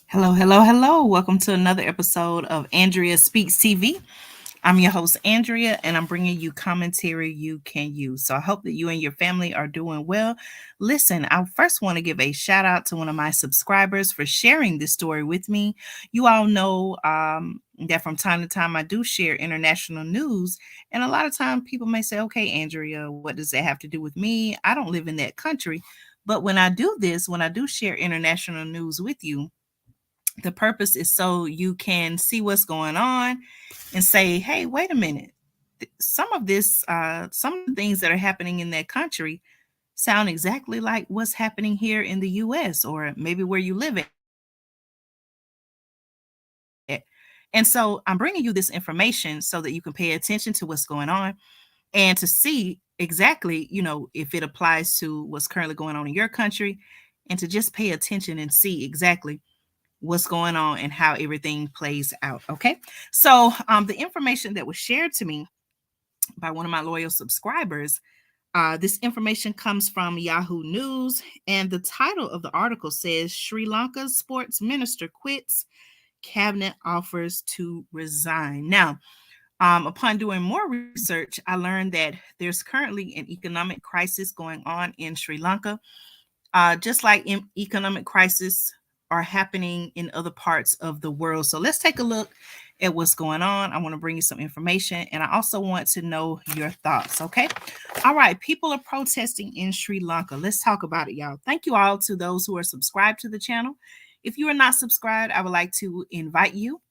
Hello, hello, hello. Welcome to another episode of Andrea Speaks TV. I'm your host, Andrea, and I'm bringing you commentary you can use. So I hope that you and your family are doing well. Listen, I first want to give a shout out to one of my subscribers for sharing this story with me. You all know that from time to time I do share international news, and a lot of time people may say, okay, Andrea, what does that have to do with me? I don't live in that country. But when I do this, when I do share international news with you, the purpose is so you can see what's going on and say, hey, wait a minute. Some of the things that are happening in that country sound exactly like what's happening here in the US or maybe where you live at. And so I'm bringing you this information so that you can pay attention to what's going on and to see exactly, if it applies to what's currently going on in your country and to just pay attention and see exactly what's going on and how everything plays out. Okay. So, the information that was shared to me by one of my loyal subscribers, this information comes from Yahoo News, and the title of the article says Sri Lanka's sports minister quits, cabinet offers to resign. Now, upon doing more research, I learned that there's currently an economic crisis going on in Sri Lanka, just like economic crisis are happening in other parts of the world. So let's take a look at what's going on. I want to bring you some information, and I also want to know your thoughts. Okay. All right. People are protesting in Sri Lanka. Let's talk about it, y'all. Thank you all to those who are subscribed to the channel. If you are not subscribed, I would like to invite you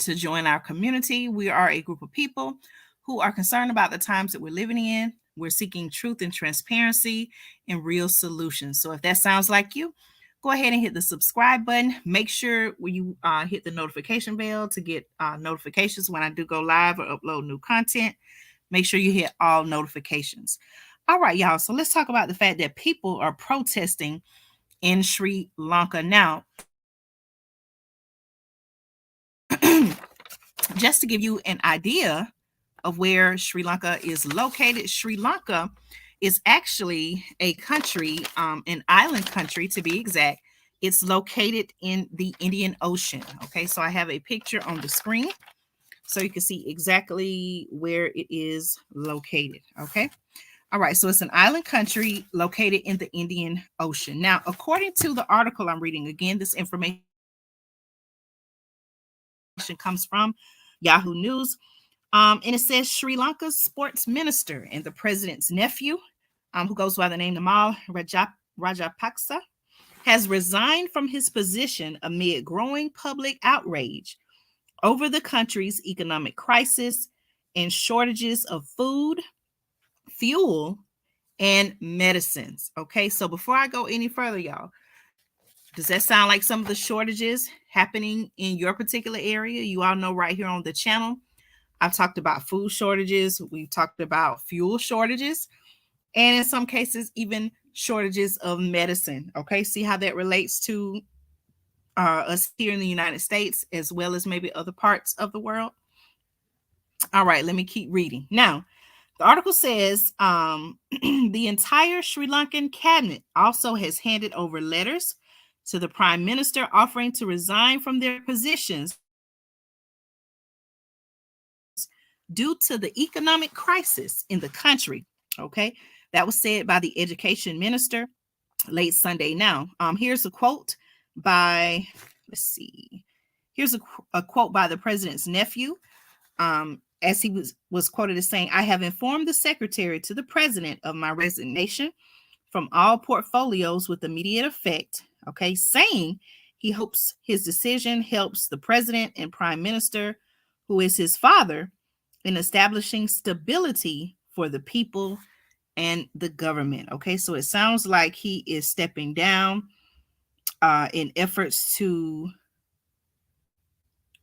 to join our community. We are a group of people who are concerned about the times that we're living in. We're seeking truth and transparency and real solutions. So if that sounds like you, go ahead and hit the subscribe button. Make sure when you hit the notification bell to get notifications when I do go live or upload new content. Make sure you hit all notifications. All right, y'all. So let's talk about the fact that people are protesting in Sri Lanka. Now, just to give you an idea of where Sri Lanka is located, Sri Lanka is actually a country, an island country to be exact. It's located in the Indian Ocean. Okay, so I have a picture on the screen so you can see exactly where it is located. Okay, all right, so it's an island country located in the Indian Ocean. Now, according to the article I'm reading, again, this information comes from Yahoo News. And it says Sri Lanka's sports minister and the president's nephew, who goes by the name Namal Rajapaksa, has resigned from his position amid growing public outrage over the country's economic crisis and shortages of food, fuel, and medicines. Okay, so before I go any further, y'all, does that sound like some of the shortages happening in your particular area? You all know right here on the channel, I've talked about food shortages, we've talked about fuel shortages, and in some cases, even shortages of medicine. Okay, see how that relates to us here in the United States, as well as maybe other parts of the world. All right, let me keep reading. Now, the article says the entire Sri Lankan cabinet also has handed over letters to the prime minister offering to resign from their positions due to the economic crisis in the country. Okay, that was said by the education minister late Sunday. Now, here's a quote by, let's see, here's a quote by the president's nephew. As he was quoted as saying, I have informed the secretary to the president of my resignation from all portfolios with immediate effect. Okay, saying he hopes his decision helps the president and prime minister, who is his father, in establishing stability for the people and the government. Okay, so it sounds like he is stepping down in efforts to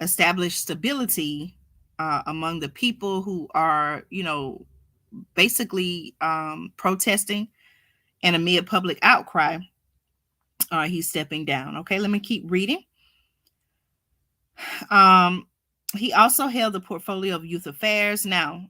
establish stability among the people who are, basically protesting, and amid public outcry, he's stepping down. Okay, let me keep reading. He also held the portfolio of youth affairs. Now,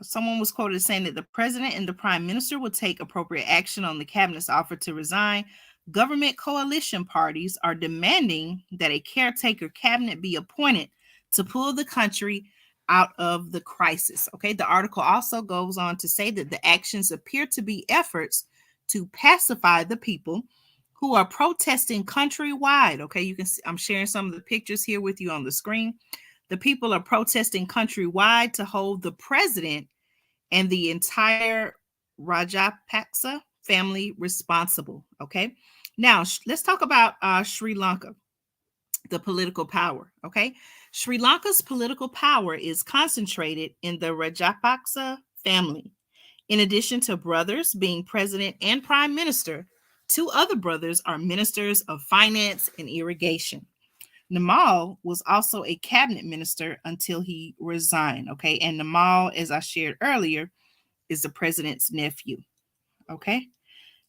someone was quoted as saying that the president and the prime minister will take appropriate action on the cabinet's offer to resign, government coalition parties are demanding that a caretaker cabinet be appointed to pull the country out of the crisis. Okay, the article also goes on to say that the actions appear to be efforts to pacify the people who are protesting countrywide. Okay, you can see I'm sharing some of the pictures here with you on the screen. The people are protesting countrywide to hold the president and the entire Rajapaksa family responsible. Okay, now let's talk about Sri Lanka, the political power. Okay, Sri Lanka's political power is concentrated in the Rajapaksa family. In addition to brothers being president and prime minister, two other brothers are ministers of finance and irrigation. Namal was also a cabinet minister until he resigned. Okay, and Namal, as I shared earlier, is the president's nephew. Okay,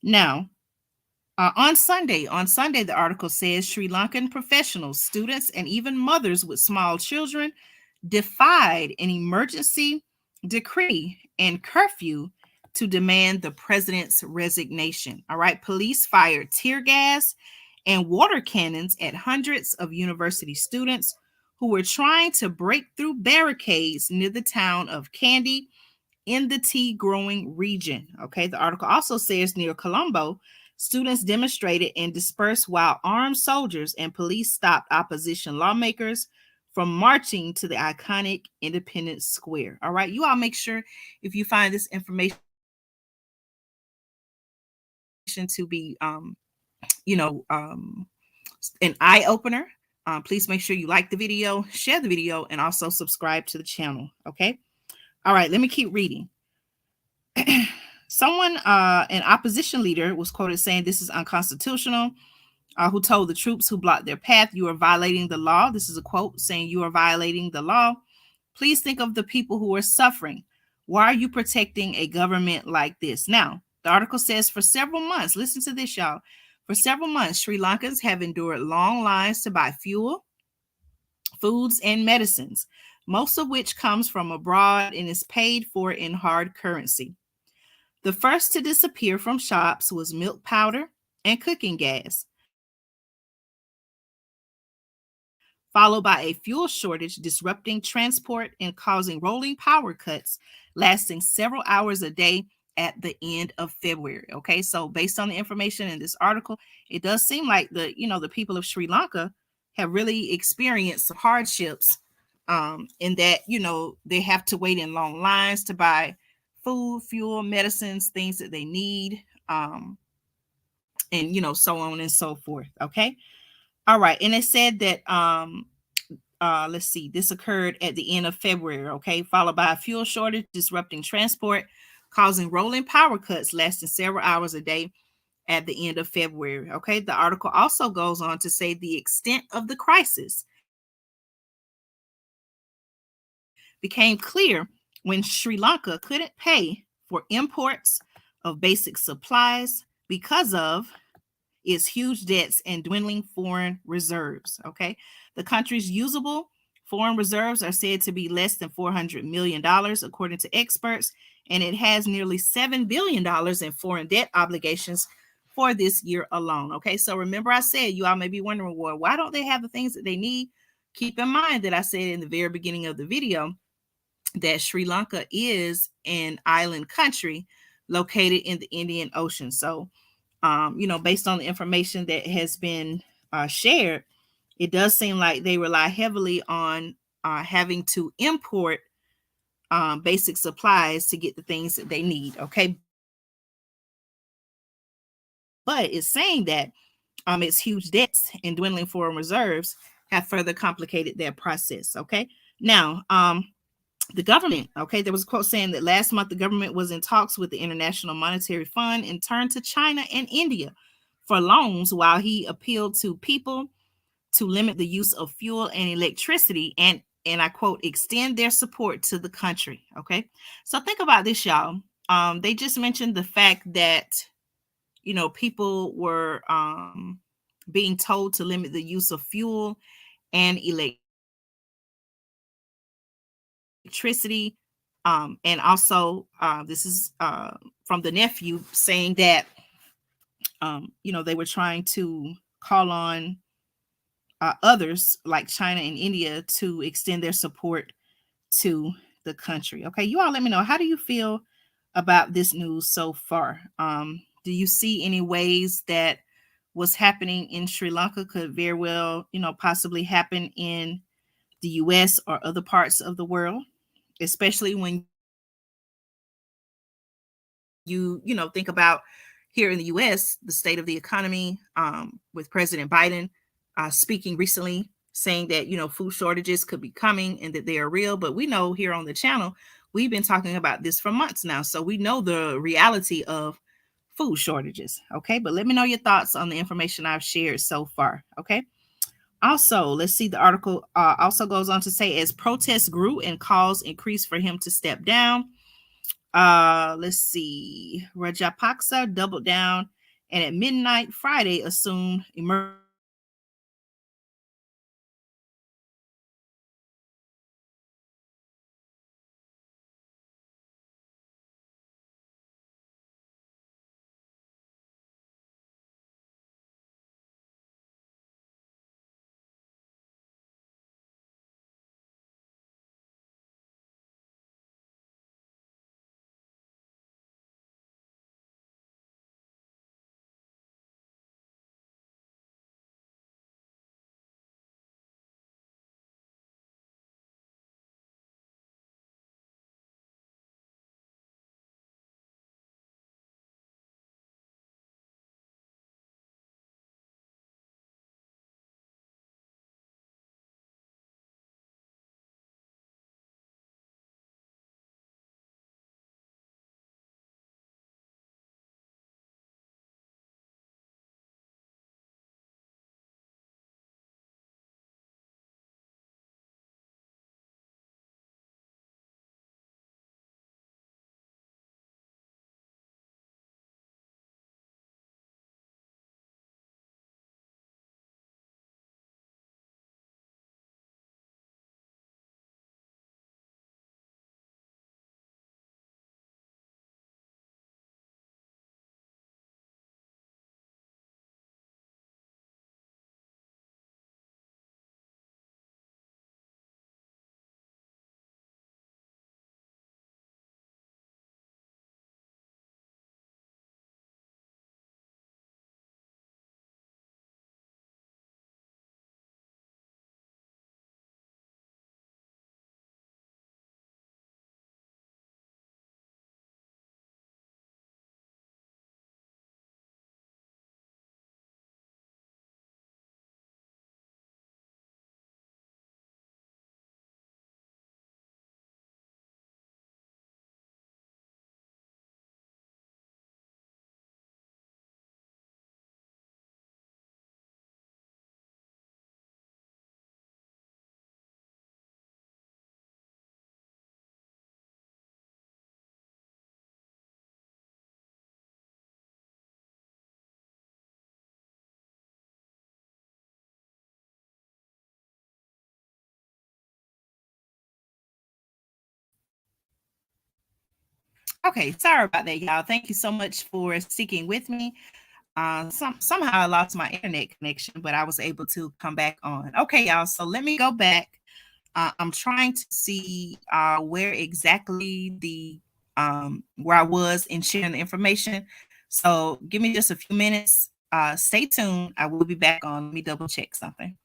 now on Sunday, the article says Sri Lankan professionals, students, and even mothers with small children defied an emergency decree and curfew to demand the president's resignation. All right, police fired tear gas and water cannons at hundreds of university students who were trying to break through barricades near the town of Kandy in the tea growing region. Okay, the article also says near Colombo, students demonstrated and dispersed while armed soldiers and police stopped opposition lawmakers from marching to the iconic Independence Square. All right, you all make sure if you find this information to be, an eye opener. Please make sure you like the video, share the video, and also subscribe to the channel. Okay. All right, let me keep reading. An opposition leader was quoted saying this is unconstitutional, who told the troops who blocked their path, "You are violating the law." This is a quote saying, "You are violating the law. Please think of the people who are suffering. Why are you protecting a government like this?" Now, the article says for several months, listen to this, y'all. For several months, Sri Lankans have endured long lines to buy fuel, foods, and medicines, most of which comes from abroad and is paid for in hard currency. The first to disappear from shops was milk powder and cooking gas, followed by a fuel shortage disrupting transport and causing rolling power cuts lasting several hours a day at the end of February. Okay, so based on the information in this article, it does seem like the people of Sri Lanka have really experienced some hardships, in that they have to wait in long lines to buy food, fuel, medicines, things that they need, and so on and so forth. Okay, all right, and it said that let's see, this occurred at the end of February, okay, followed by a fuel shortage disrupting transport, causing rolling power cuts lasting several hours a day at the end of February. Okay, the article also goes on to say the extent of the crisis became clear when Sri Lanka couldn't pay for imports of basic supplies because of its huge debts and dwindling foreign reserves. Okay, the country's usable foreign reserves are said to be less than $400 million, according to experts, and it has nearly $7 billion in foreign debt obligations for this year alone. Okay, so remember I said, you all may be wondering, well, why don't they have the things that they need? Keep in mind that I said in the very beginning of the video that Sri Lanka is an island country located in the Indian Ocean. So, based on the information that has been shared, it does seem like they rely heavily on having to import basic supplies to get the things that they need. Okay. But it's saying that its huge debts and dwindling foreign reserves have further complicated their process. Okay. Now, the government, okay, there was a quote saying that last month the government was in talks with the International Monetary Fund and turned to China and India for loans while he appealed to people to limit the use of fuel and electricity and I quote, extend their support to the country. Okay, so think about this, y'all. They just mentioned the fact that people were being told to limit the use of fuel and electricity. And also, this is from the nephew saying that They were trying to call on others like China and India to extend their support to the country. Okay, you all let me know, how do you feel about this news so far? Do you see any ways that what's happening in Sri Lanka could very well, possibly happen in the US or other parts of the world, especially when you think about here in the US, the state of the economy, with President Biden speaking recently, saying that food shortages could be coming and that they are real. But we know here on the channel, we've been talking about this for months now, so we know the reality of food shortages. Okay, but let me know your thoughts on the information I've shared so far. Okay. Also, let's see, the article also goes on to say, as protests grew and calls increased for him to step down, let's see, Rajapaksa doubled down and at midnight Friday assumed emergency. Okay, sorry about that, y'all. Thank you so much for sticking with me. Somehow I lost my internet connection, but I was able to come back on. Okay, y'all. So let me go back. I'm trying to see where exactly the where I was in sharing the information. So give me just a few minutes. Stay tuned. I will be back on. Let me double check something.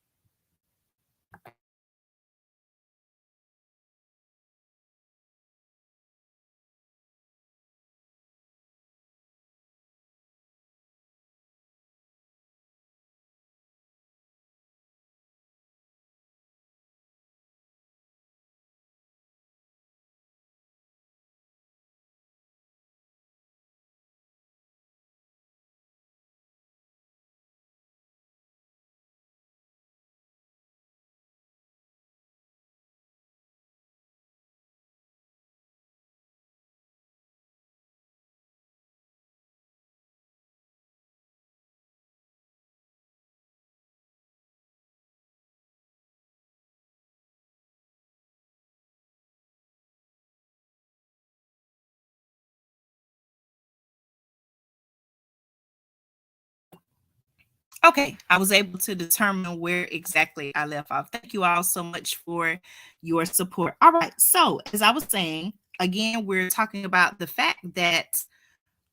Okay, I was able to determine where exactly I left off. Thank you all so much for your support. All right, so as I was saying, again, we're talking about the fact that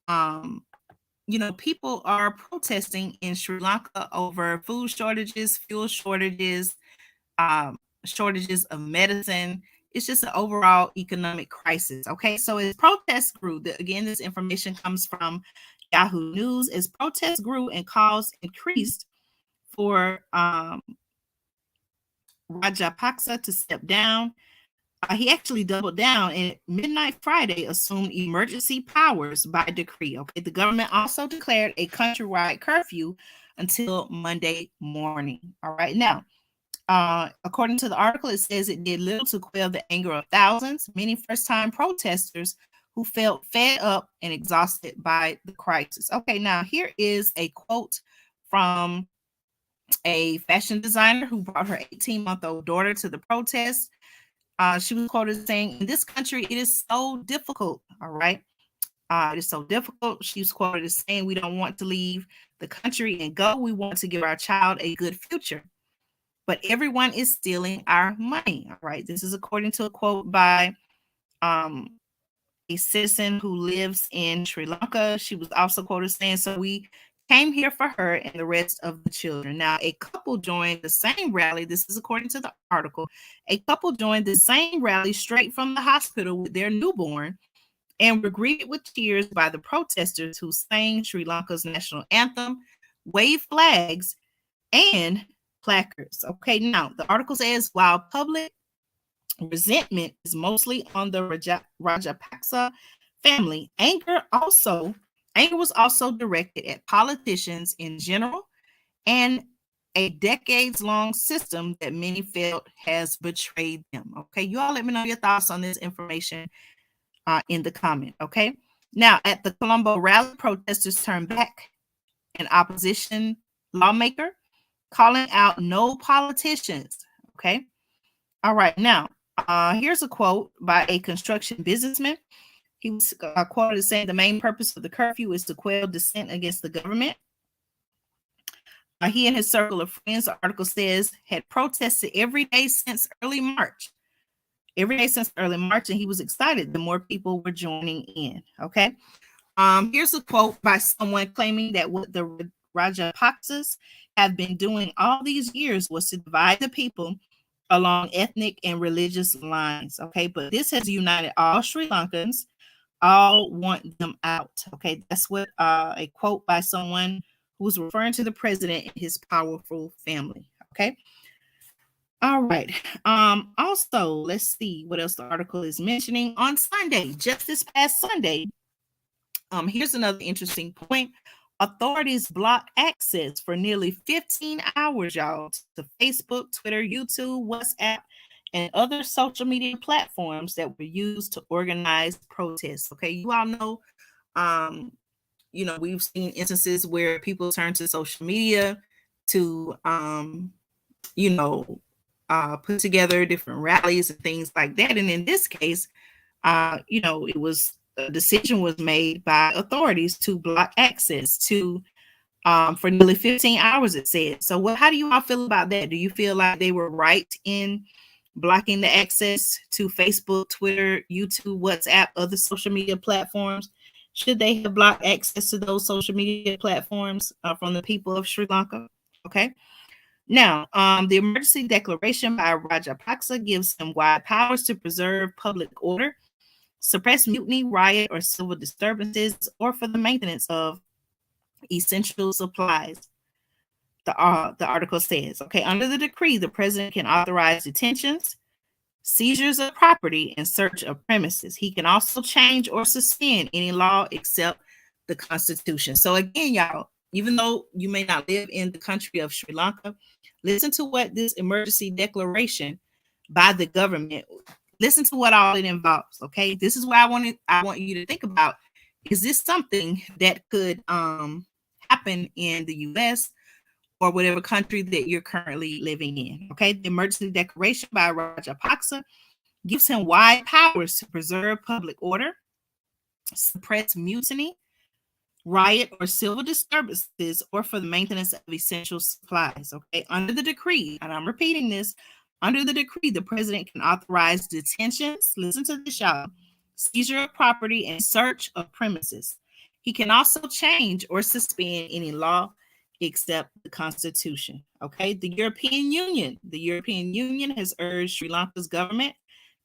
um, people are protesting in Sri Lanka over food shortages, fuel shortages, um, shortages of medicine. It's just an overall economic crisis. Okay, so as protests grew, again, this information comes from Yahoo News. As protests grew and calls increased for Rajapaksa to step down, he actually doubled down and at midnight Friday assumed emergency powers by decree. Okay, the government also declared a countrywide curfew until Monday morning. All right, now, according to the article, it says it did little to quell the anger of thousands, many first-time protesters who felt fed up and exhausted by the crisis. Okay, now here is a quote from a fashion designer who brought her 18-month-old daughter to the protest. She was quoted saying, "In this country, it is so difficult." All right. It is so difficult. She was quoted as saying, "We don't want to leave the country and go. We want to give our child a good future. But everyone is stealing our money." All right. This is according to a quote by um, a citizen who lives in Sri Lanka. She was also quoted saying, "So we came here for her and the rest of the children." Now, a couple joined the same rally. This is according to the article. A couple joined the same rally straight from the hospital with their newborn and were greeted with cheers by the protesters who sang Sri Lanka's national anthem, waved flags, and placards. Okay, now the article says while public resentment is mostly on the Rajapaksa family, anger was also directed at politicians in general and a decades-long system that many felt has betrayed them. Okay, you all let me know your thoughts on this information in the comment. Okay, now at the Colombo rally, protesters turned back an opposition lawmaker, calling out no politicians. Okay, all right, now here's a quote by a construction businessman. He was quoted as saying the main purpose of the curfew is to quell dissent against the government. He and his circle of friends, the article says, had protested every day since early March. Every day since early March, and he was excited the more people were joining in. Okay. Here's a quote by someone claiming that what the Rajapaksas have been doing all these years was to divide the people along ethnic and religious lines. Okay, but this has united all Sri Lankans. All want them out. Okay, that's what a quote by someone who was referring to the president and his powerful family. Okay. All right. Also, let's see what else the article is mentioning. On Sunday, just this past Sunday, here's another interesting point. Authorities blocked access for nearly 15 hours, y'all, to Facebook, Twitter, YouTube, WhatsApp, and other social media platforms that were used to organize protests. Okay, you all know, we've seen instances where people turn to social media to, put together different rallies and things like that. And in this case, it was a decision was made by authorities to block access to for nearly 15 hours, it said. So how do you all feel about that? Do you feel like they were right in blocking the access to Facebook, Twitter, YouTube, WhatsApp, other social media platforms? Should they have blocked access to those social media platforms from the people of Sri Lanka? Okay. Now, the emergency declaration by Rajapaksa gives him wide powers to preserve public order, suppress mutiny, riot, or civil disturbances, or for the maintenance of essential supplies. The article says, okay, under the decree, the president can authorize detentions, seizures of property, and search of premises. He can also change or suspend any law except the Constitution. So again, y'all, even though you may not live in the country of Sri Lanka, listen to what this emergency declaration by the government, listen to what all it involves. Okay, this is what I want you to think about. Is this something that could happen in the US or whatever country that you're currently living in? Okay, the emergency declaration by Rajapaksa gives him wide powers to preserve public order, suppress mutiny, riot, or civil disturbances, or for the maintenance of essential supplies. Okay, under the decree, and I'm repeating this, under the decree, the president can authorize detentions, listen to this, y'all, seizure of property, and search of premises. He can also change or suspend any law except the Constitution. Okay, the European Union has urged Sri Lanka's government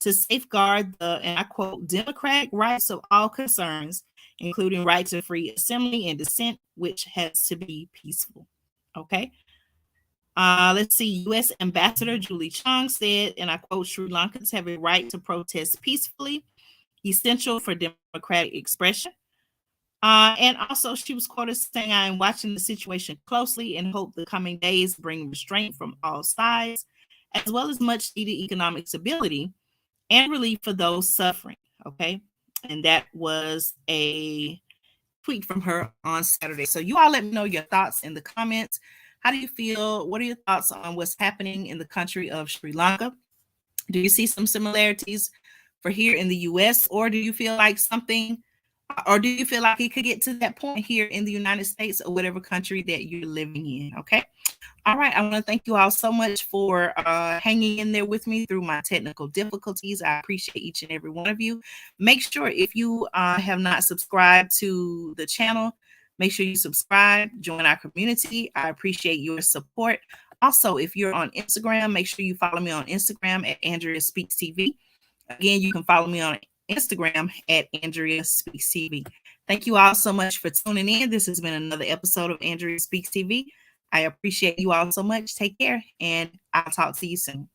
to safeguard the, and I quote, democratic rights of all concerns, including right to free assembly and dissent, which has to be peaceful. Okay. Let's see. U.S. Ambassador Julie Chang said, and I quote, Sri Lankans have a right to protest peacefully, essential for democratic expression. And also, she was quoted saying, I am watching the situation closely and hope the coming days bring restraint from all sides, as well as much needed economic stability and relief for those suffering. Okay. And that was a tweet from her on Saturday. So you all let me know your thoughts in the comments. How do you feel? What are your thoughts on what's happening in the country of Sri Lanka? Do you see some similarities for here in the US, or do you feel like something, or do you feel like it could get to that point here in the United States or whatever country that you're living in? Okay. All right, I want to thank you all so much for hanging in there with me through my technical difficulties. I appreciate each and every one of you. Make sure if you have not subscribed to the channel, make sure you subscribe, join our community. I appreciate your support. Also, if you're on Instagram, make sure you follow me on Instagram at Andrea Speaks TV. Again, you can follow me on Instagram at Andrea Speaks TV. Thank you all so much for tuning in. This has been another episode of Andrea Speaks TV. I appreciate you all so much. Take care, and I'll talk to you soon.